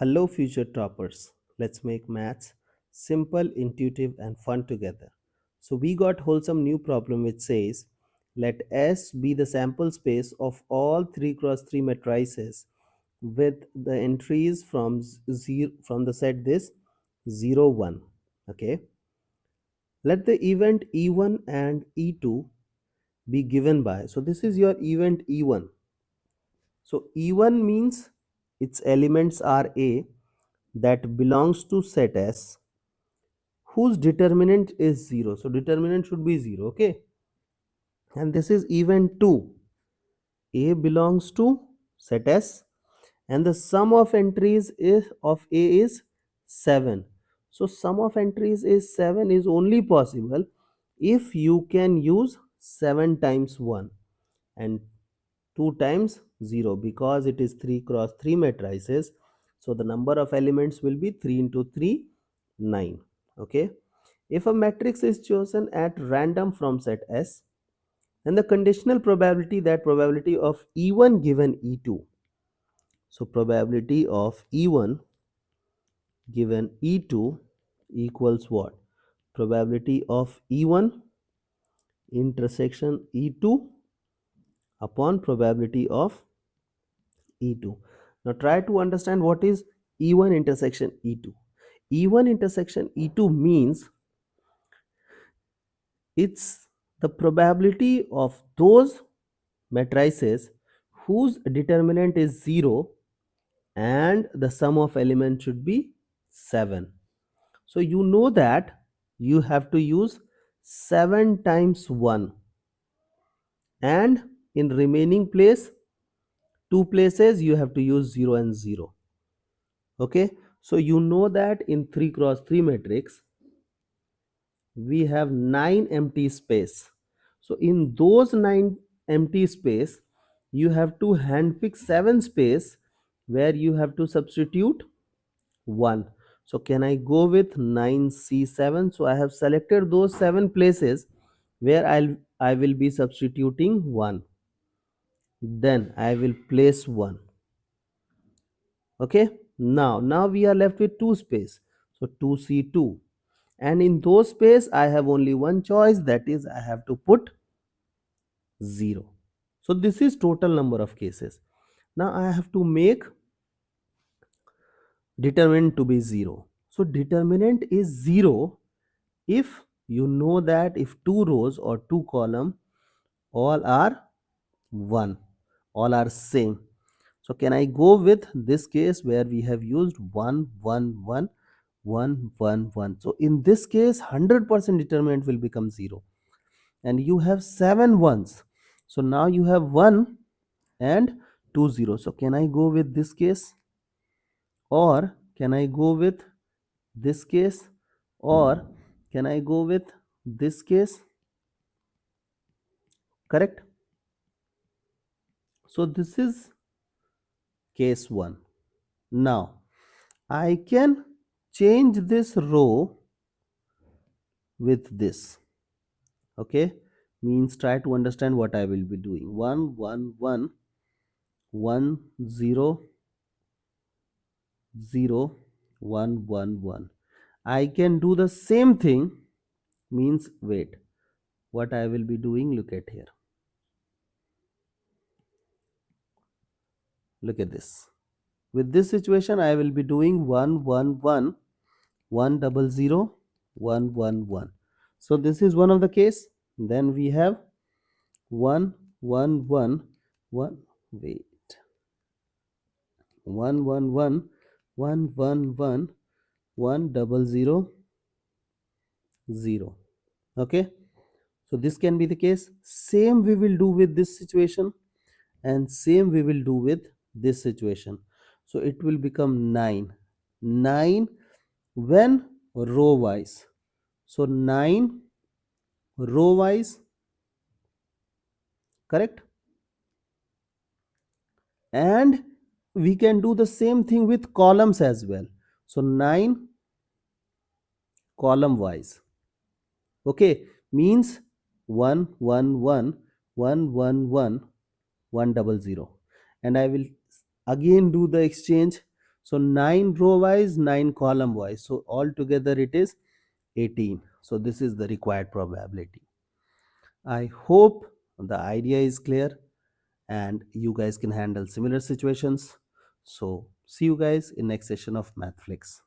Hello, future toppers. Let's make maths simple, intuitive, and fun together. So, we got wholesome new problem which says let S be the sample space of all 3 cross 3 matrices with the entries from the set this 0 1. Okay, let the event E1 and E2 be given by. So, this is your event E1. So, E1 means its elements are A that belongs to set S whose determinant is 0. So determinant should be 0. Okay. And this is event 2. A belongs to set S and the sum of entries of A is 7. So sum of entries is 7 is only possible if you can use 7 times 1 and 2 times 0 because it is 3 cross 3 matrices. So the number of elements will be 3 into 3, 9. Okay. If a matrix is chosen at random from set S, then the conditional probability, that probability of E1 given E2. So probability of E1 given E2 equals what? Probability of E1 intersection E2 upon probability of E2. Now try to understand what is E1 intersection E2. E1 intersection E2 means it's the probability of those matrices whose determinant is 0 and the sum of elements should be 7. So you know that you have to use 7 times 1 and in remaining place 2 places you have to use 0 and 0. Okay, so you know that in 3 cross 3 matrix we have 9 empty space. So in those 9 empty space you have to handpick 7 space where you have to substitute 1. So can I go with 9C7? So I have selected those 7 places where I will be substituting 1. Then I will place 1. Okay, now we are left with 2 space. So 2C2, and in those space I have only one choice, that is I have to put 0. So this is total number of cases. Now I have to make determinant to be 0. So determinant is 0 if you know that if 2 rows or 2 column all are 1, all are same. So can I go with this case where we have used 1 1 1 1 1 1. So in this case 100% determinant will become 0 and you have 7 ones. So now you have 1 and 2 0. So can I go with this case or can I go with this case or can I go with this case? Correct. So this is case 1. Now I can change this row with this. Okay, means try to understand what I will be doing. 1 1 1 1 0 0 1 1 1. I can do the same thing, means wait, what I will be doing, look at here, look at this. With this situation I will be doing 1 1 1 1 0 0 1 1 1. So this is one of the case. Then we have 1 1 1 1, wait, 1 1 1 1 1 1 1 0 0 0. Okay, so this can be the case. Same we will do with this situation and same we will do with this situation. So it will become 9 9 when row wise. So 9 row wise, correct. And we can do the same thing with columns as well. So 9 column wise. Okay, means 1 1 1 1 1 1 1 0 0, and I will again do the exchange. So 9 row wise, 9 column wise. So altogether it is 18. So this is the required probability. I hope the idea is clear and you guys can handle similar situations. So see you guys in next session of MathFlix.